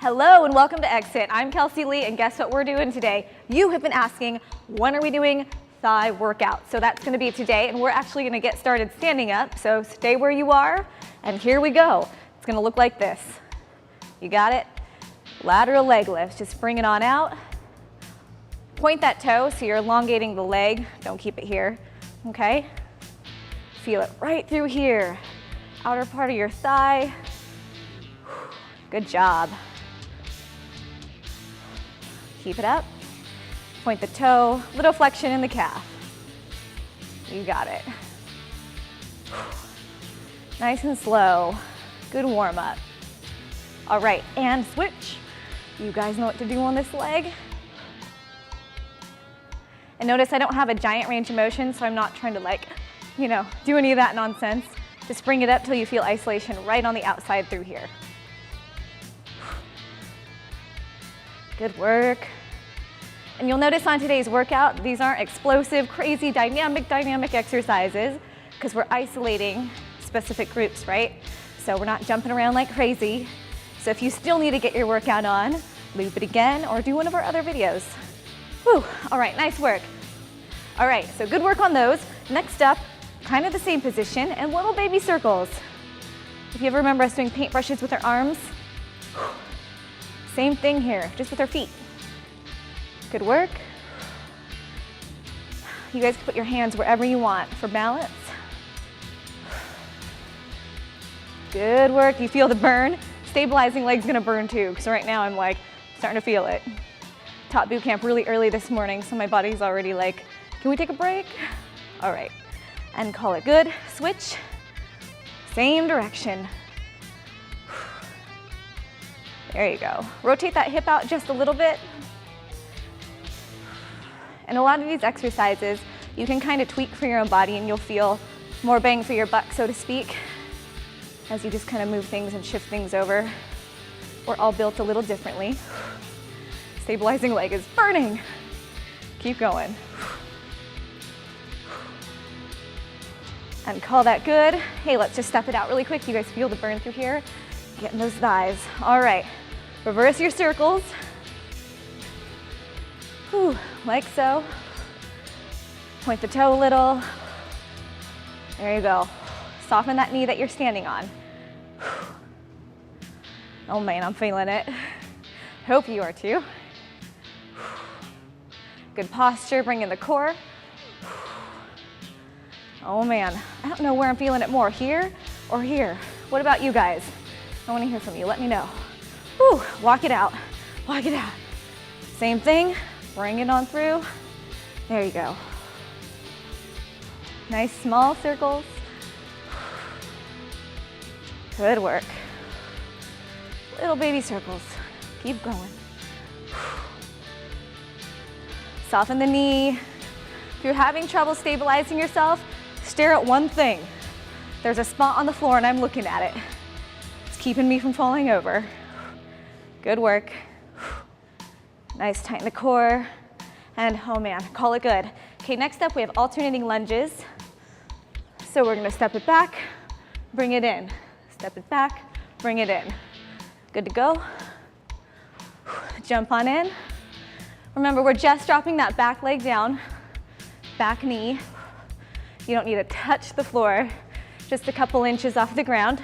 Hello and welcome to XHIT. I'm Kelsey Lee, and guess what we're doing today? You have been asking, when are we doing thigh workout? So that's gonna be today, and we're actually gonna get started standing up. So stay where you are, and here we go. It's gonna look like this. You got it? Lateral leg lifts, just bring it on out. Point that toe so you're elongating the leg. Don't keep it here, okay? Feel it right through here. Outer part of your thigh. Good job. Keep it up. Point the toe, little flexion in the calf. You got it. Nice and slow. Good warm up. All right, and switch. You guys know what to do on this leg. And notice I don't have a giant range of motion, so I'm not trying to do any of that nonsense. Just bring it up till you feel isolation right on the outside through here. Good work. And you'll notice on today's workout, these aren't explosive, crazy, dynamic exercises because we're isolating specific groups, right? So we're not jumping around like crazy. So if you still need to get your workout on, loop it again or do one of our other videos. Whew, all right, nice work. All right, so good work on those. Next up, kind of the same position and little baby circles. If you ever remember us doing paintbrushes with our arms, same thing here, just with our feet. Good work. You guys can put your hands wherever you want for balance. Good work. You feel the burn. Stabilizing leg's gonna burn too, because right now I'm like starting to feel it. Taught boot camp really early this morning, so my body's already like, can we take a break? All right, and call it good. Switch, same direction. There you go. Rotate that hip out just a little bit. And a lot of these exercises, you can kind of tweak for your own body and you'll feel more bang for your buck, so to speak, as you just kind of move things and shift things over. We're all built a little differently. Stabilizing leg is burning. Keep going. And call that good. Hey, let's just step it out really quick. You guys feel the burn through here? Getting those thighs. All right, reverse your circles. Whew, like so. Point the toe a little. There you go. Soften that knee that you're standing on. Oh man, I'm feeling it. Hope you are too. Good posture, bring in the core. Oh man, I don't know where I'm feeling it more, here or here. What about you guys? I want to hear from you, let me know. Whew, walk it out, walk it out. Same thing, bring it on through. There you go. Nice small circles. Good work. Little baby circles. Keep going. Soften the knee. If you're having trouble stabilizing yourself, stare at one thing. There's a spot on the floor and I'm looking at it. It's keeping me from falling over. Good work. Nice, tighten the core. And oh man, call it good. Okay, next up we have alternating lunges. So we're gonna step it back, bring it in. Step it back, bring it in. Good to go. Jump on in. Remember, we're just dropping that back leg down, back knee. You don't need to touch the floor, just a couple inches off the ground.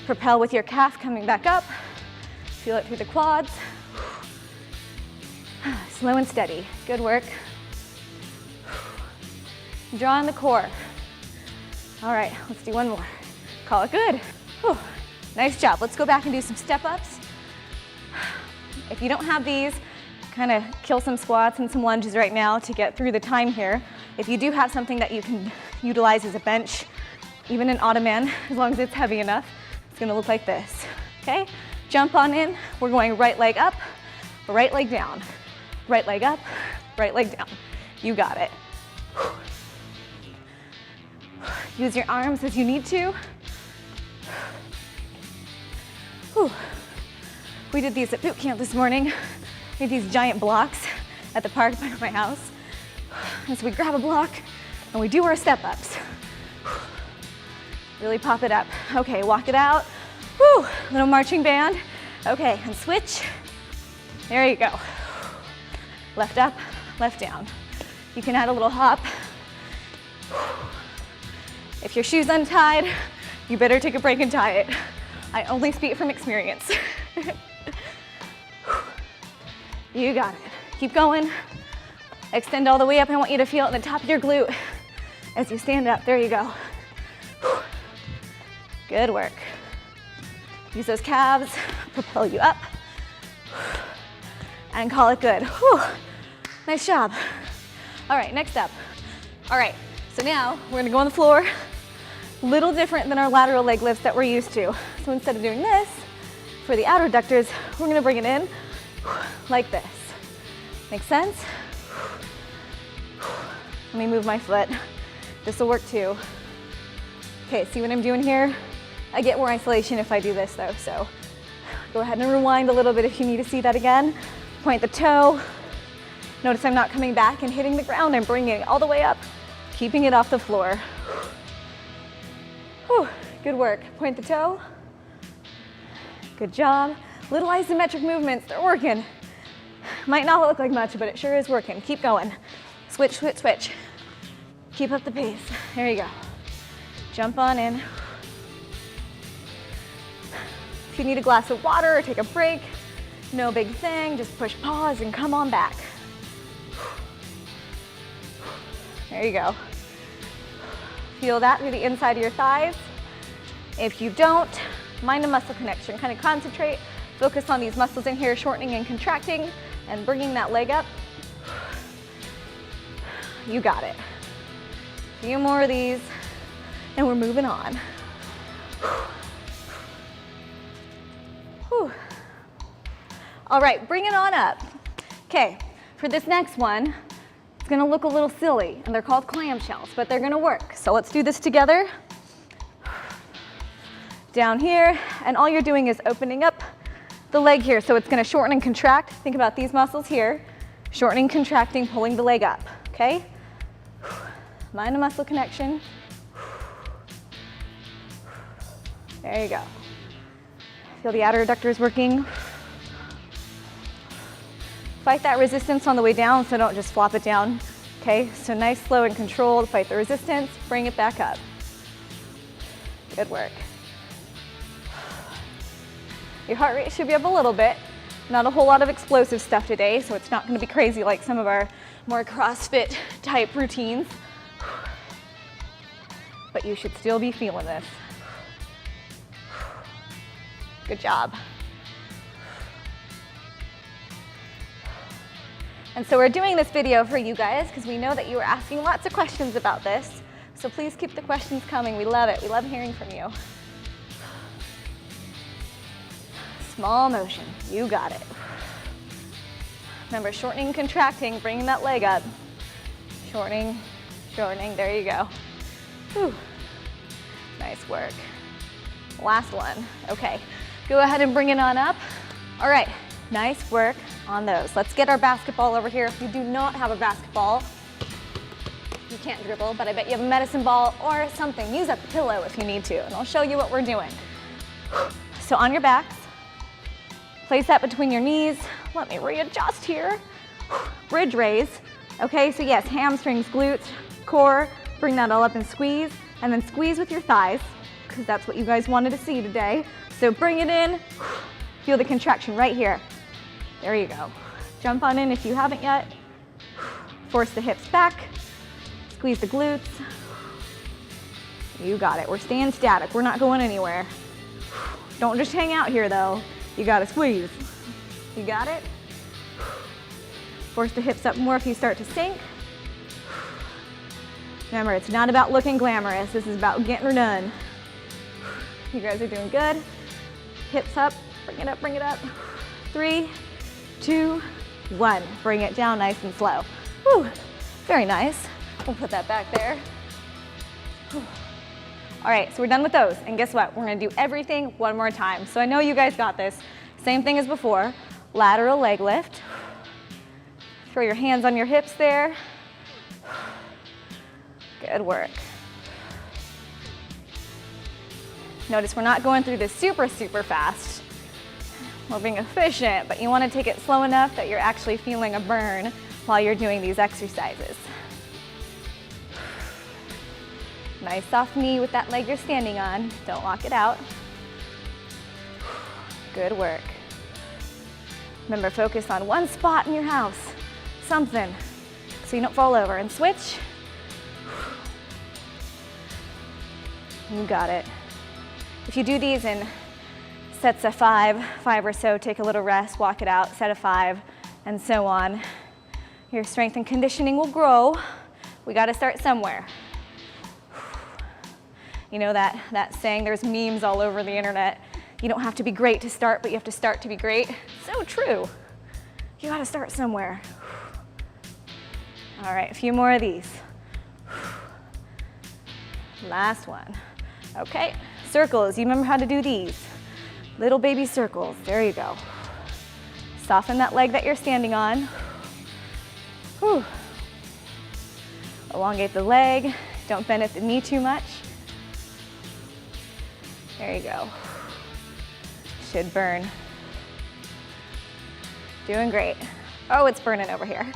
Propel with your calf coming back up. Feel it through the quads. Slow and steady. Good work. Draw in the core. All right, let's do one more. Call it good. Whew. Nice job. Let's go back and do some step-ups. If you don't have these, kind of kill some squats and some lunges right now to get through the time here. If you do have something that you can utilize as a bench, even an ottoman, as long as it's heavy enough, it's gonna look like this, okay? Jump on in. We're going right leg up, right leg down. Right leg up, right leg down. You got it. Use your arms as you need to. Whew. We did these at boot camp this morning. We had these giant blocks at the park by my house. And so we grab a block and we do our step-ups. Really pop it up. Okay, walk it out. Whew. little marching band. Okay, and switch. There you go. Left up, left down. You can add a little hop. If your shoe's untied, you better take a break and tie it. I only speak from experience. You got it. Keep going. Extend all the way up. I want you to feel it at the top of your glute as you stand up. There you go. Good work. Use those calves, propel you up, and call it good. Whew. Nice job. All right, next up. All right, so now we're gonna go on the floor. Little different than our lateral leg lifts that we're used to. So instead of doing this, for the outer adductors, we're gonna bring it in like this. Make sense? Let me move my foot. This will work too. Okay, see what I'm doing here? I get more isolation if I do this though, so go ahead and rewind a little bit if you need to see that again. Point the toe. Notice I'm not coming back and hitting the ground. I'm bringing it all the way up, keeping it off the floor. Whew, good work. Point the toe. Good job. Little isometric movements, they're working. Might not look like much, but it sure is working. Keep going. Switch, switch, switch. Keep up the pace. There you go. Jump on in. If you need a glass of water or take a break, no big thing, just push pause and come on back. There you go. Feel that through the inside of your thighs. If you don't, mind a muscle connection. Kind of concentrate, focus on these muscles in here, shortening and contracting, and bringing that leg up. You got it. A few more of these, and we're moving on. Whew. All right, bring it on up. Okay, for this next one, it's gonna look a little silly, and they're called clamshells, but they're gonna work. So let's do this together. Down here, and all you're doing is opening up the leg here, so it's gonna shorten and contract. Think about these muscles here, shortening, contracting, pulling the leg up, okay? Mind a muscle connection. There you go. Feel the outer adductors working. Fight that resistance on the way down, so don't just flop it down. Okay, so nice, slow, and controlled. Fight the resistance, bring it back up. Good work. Your heart rate should be up a little bit. Not a whole lot of explosive stuff today, so it's not gonna be crazy like some of our more CrossFit type routines. But you should still be feeling this. Good job. And so we're doing this video for you guys because we know that you were asking lots of questions about this. So please keep the questions coming. We love it. We love hearing from you. Small motion. You got it. Remember, shortening, contracting, bringing that leg up. Shortening, shortening. There you go. Whew. Nice work. Last one. Okay. Go ahead and bring it on up. All right, nice work on those. Let's get our basketball over here. If you do not have a basketball, you can't dribble, but I bet you have a medicine ball or something. Use up the pillow if you need to, and I'll show you what we're doing. So on your backs, place that between your knees. Let me readjust here. Bridge raise. Okay, so yes, hamstrings, glutes, core, bring that all up and squeeze, and then squeeze with your thighs, because that's what you guys wanted to see today. So bring it in, feel the contraction right here. There you go. Jump on in if you haven't yet. Force the hips back, squeeze the glutes. You got it. We're staying static. We're not going anywhere. Don't just hang out here though. You gotta squeeze. You got it? Force the hips up more if you start to sink. Remember, it's not about looking glamorous. This is about getting her done. You guys are doing good. Hips up, bring it up, bring it up. 3, 2, 1. Bring it down nice and slow. Whew. Very nice. We'll put that back there. Whew. All right, so we're done with those. And guess what? We're gonna do everything one more time. So I know you guys got this. Same thing as before. Lateral leg lift. Throw your hands on your hips there. Good work. Notice we're not going through this super fast. We're being efficient, but you want to take it slow enough that you're actually feeling a burn while you're doing these exercises. Nice soft knee with that leg you're standing on. Don't lock it out. Good work. Remember, focus on one spot in your house, something, so you don't fall over. And switch. You got it. If you do these in sets of five or so, take a little rest, walk it out, set of 5, and so on. Your strength and conditioning will grow. We got to start somewhere. You know that saying, there's memes all over the internet. You don't have to be great to start, but you have to start to be great. So true. You got to start somewhere. All right, a few more of these. Last one. Okay, circles. You remember how to do these. Little baby circles. There you go. Soften that leg that you're standing on. Whew. Elongate the leg. Don't bend at the knee too much. There you go. Should burn. Doing great. Oh, it's burning over here.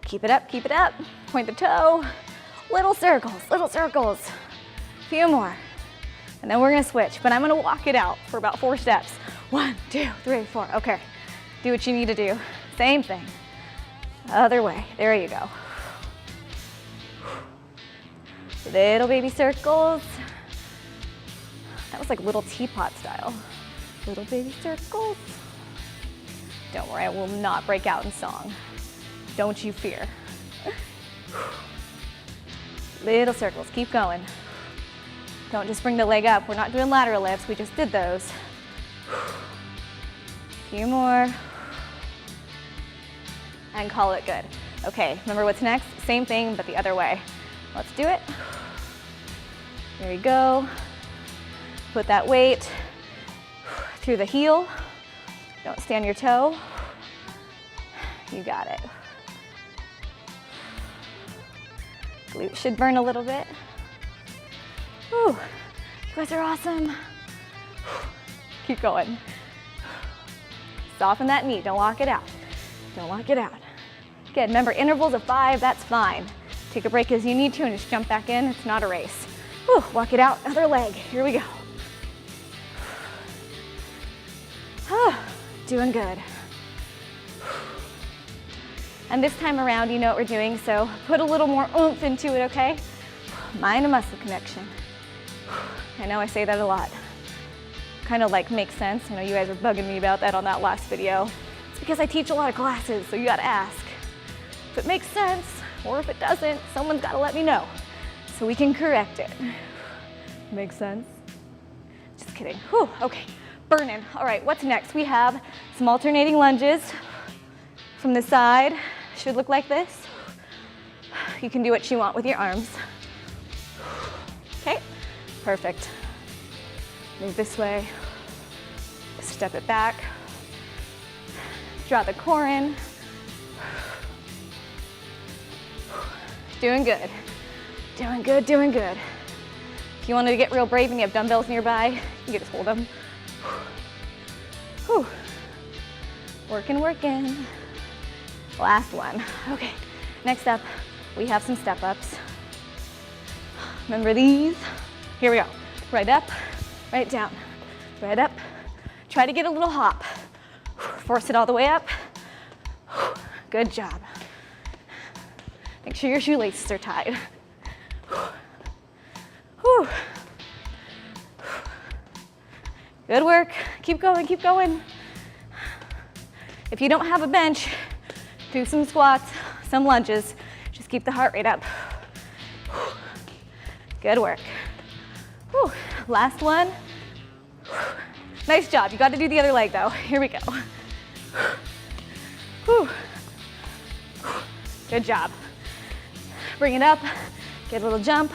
Keep it up, keep it up. Point the toe. Little circles, little circles. A few more. And then we're gonna switch, but I'm gonna walk it out for about 4 steps. 1, 2, 3, 4. Okay, do what you need to do. Same thing. Other way, there you go. Little baby circles. That was like little teapot style. Little baby circles. Don't worry, I will not break out in song. Don't you fear. Little circles, keep going. Don't just bring the leg up. We're not doing lateral lifts, we just did those. A few more. And call it good. Okay, remember what's next? Same thing, but the other way. Let's do it. There you go. Put that weight through the heel. Don't stand your toe. You got it. Glute should burn a little bit. Whew. You guys are awesome. Keep going. Soften that knee, don't lock it out. Don't lock it out. Good, remember intervals of 5, that's fine. Take a break as you need to and just jump back in, it's not a race. Whew. Walk it out, other leg, here we go. Doing good. And this time around, you know what we're doing, so put a little more oomph into it, okay? Mind and muscle connection. I know I say that a lot. Kind of like makes sense. I know you guys are bugging me about that on that last video. It's because I teach a lot of classes, so you gotta ask. If it makes sense, or if it doesn't, someone's gotta let me know so we can correct it. Makes sense? Just kidding. Whew, okay, burning. All right, what's next? We have some alternating lunges from the side. Should look like this. You can do what you want with your arms. Okay, perfect. Move this way. Step it back. Draw the core in. Doing good. Doing good, doing good. If you wanted to get real brave and you have dumbbells nearby, you can just hold them. Whew. Working, working. Last one. Okay, next up, we have some step-ups. Remember these? Here we go. Right up, right down, right up. Try to get a little hop. Force it all the way up. Good job. Make sure your shoelaces are tied. Whew. Good work. Keep going, keep going. If you don't have a bench, do some squats, some lunges. Just keep the heart rate up. Good work. Whew. Last one. Nice job. You got to do the other leg though. Here we go. Whew. Good job. Bring it up. Get a little jump.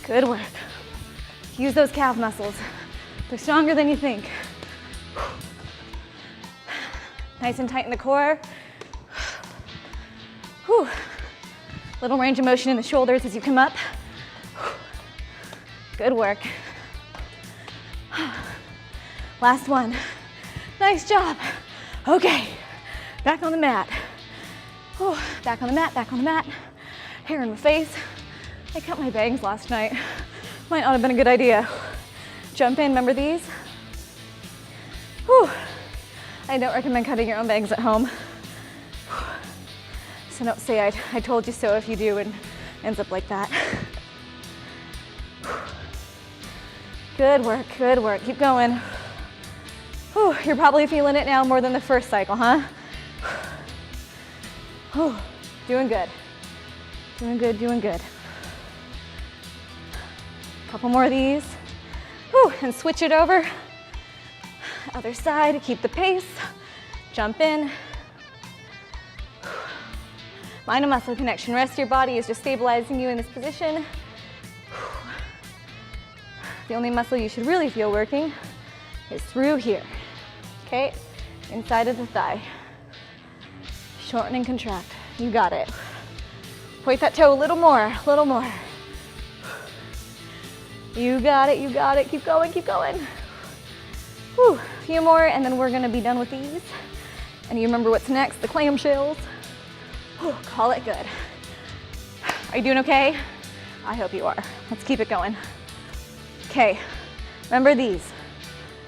Good work. Use those calf muscles. They're stronger than you think. Nice and tight in the core. Whew. Little range of motion in the shoulders as you come up. Good work. Last one. Nice job. Okay, back on the mat. Oh, back on the mat, back on the mat. Hair in my face. I cut my bangs last night. Might not have been a good idea. Jump in, remember these? Whew. I don't recommend cutting your own bangs at home. So don't say I told you so if you do and ends up like that. Good work, good work. Keep going. Whew. You're probably feeling it now more than the first cycle, huh? Whew. Doing good. Doing good, doing good. Couple more of these. Whew. And switch it over. Other side, keep the pace. Jump in. Mind and muscle connection. Rest of your body is just stabilizing you in this position. The only muscle you should really feel working is through here. Okay? Inside of the thigh. Shorten and contract. You got it. Point that toe a little more, a little more. You got it, you got it. Keep going, keep going. Whew. A few more and then we're gonna be done with these. And you remember what's next, the clamshells. Whew. Call it good. Are you doing okay? I hope you are. Let's keep it going. Okay, remember these.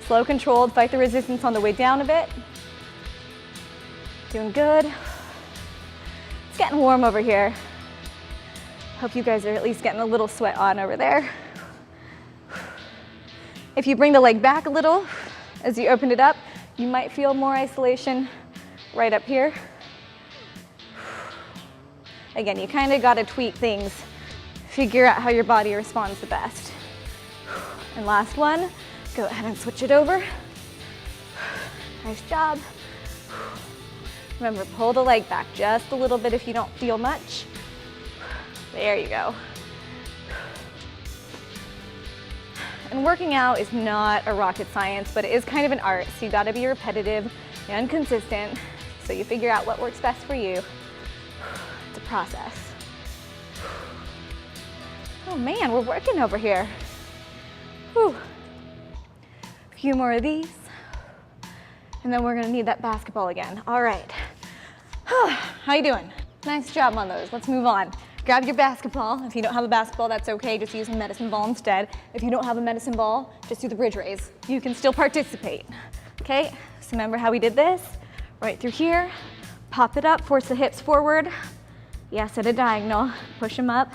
Slow, controlled, fight the resistance on the way down a bit. Doing good. It's getting warm over here. Hope you guys are at least getting a little sweat on over there. If you bring the leg back a little as you open it up, you might feel more isolation right up here. Again, you kind of got to tweak things, figure out how your body responds the best. And last one, go ahead and switch it over. Nice job. Remember, pull the leg back just a little bit if you don't feel much. There you go. And working out is not a rocket science, but it is kind of an art, so you gotta be repetitive and consistent so you figure out what works best for you. It's a process. Oh man, we're working over here. Whew. A few more of these, and then we're gonna need that basketball again. All right. How you doing? Nice job on those. Let's move on. Grab your basketball. If you don't have a basketball, that's okay. Just use a medicine ball instead. If you don't have a medicine ball, just do the bridge raise. You can still participate. Okay, so remember how we did this? Right through here, pop it up, force the hips forward. Yes, at a diagonal. Push them up,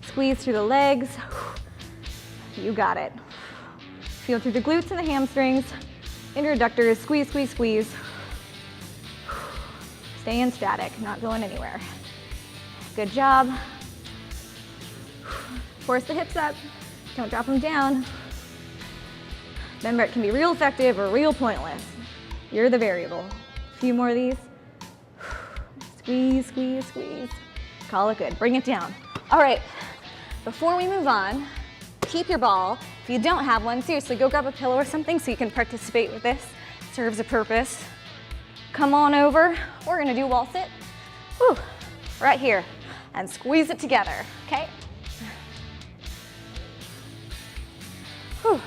squeeze through the legs. You got it. Feel through the glutes and the hamstrings, introductors, squeeze, squeeze, squeeze. Staying static, not going anywhere. Good job. Force the hips up, don't drop them down. Remember, it can be real effective or real pointless. You're the variable. A few more of these. Squeeze, squeeze, squeeze. Call it good, bring it down. All right, before we move on, keep your ball. If you don't have one, seriously, go grab a pillow or something so you can participate with this. Serves a purpose. Come on over. We're gonna do wall sit. Whew. Right here. And squeeze it together, okay? Whew.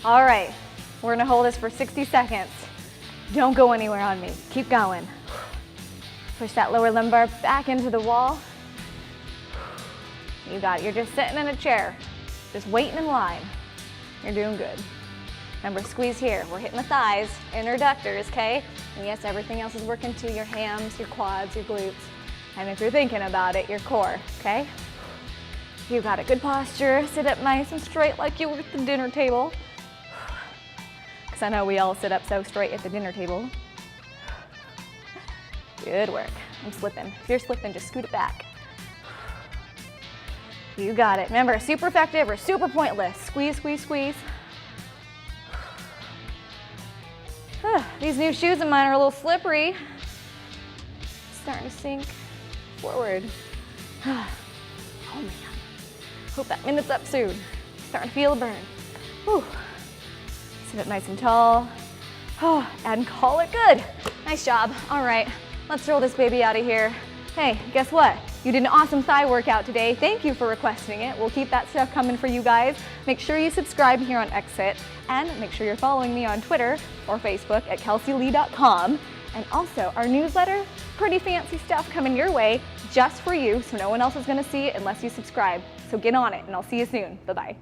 All right, we're gonna hold this for 60 seconds. Don't go anywhere on me, keep going. Push that lower lumbar back into the wall. You got it, you're just sitting in a chair, just waiting in line. You're doing good. Remember, squeeze here. We're hitting the thighs, introductors, okay? And yes, everything else is working too, your hams, your quads, your glutes. And if you're thinking about it, your core, okay? You got a good posture. Sit up nice and straight like you were at the dinner table. Because I know we all sit up so straight at the dinner table. Good work. I'm slipping. If you're slipping, just scoot it back. You got it. Remember, super effective or super pointless. Squeeze, squeeze, squeeze. These new shoes of mine are a little slippery. Starting to sink forward. Oh man. Hope that minute's up soon. Starting to feel the burn. Whew. Sit up nice and tall. Oh, and call it good. Nice job. All right, let's roll this baby out of here. Hey, guess what? You did an awesome thigh workout today. Thank you for requesting it. We'll keep that stuff coming for you guys. Make sure you subscribe here on XHIT, and make sure you're following me on Twitter or Facebook at kelseylee.com. And also our newsletter, pretty fancy stuff coming your way just for you, so no one else is gonna see it unless you subscribe. So get on it, and I'll see you soon. Bye-bye.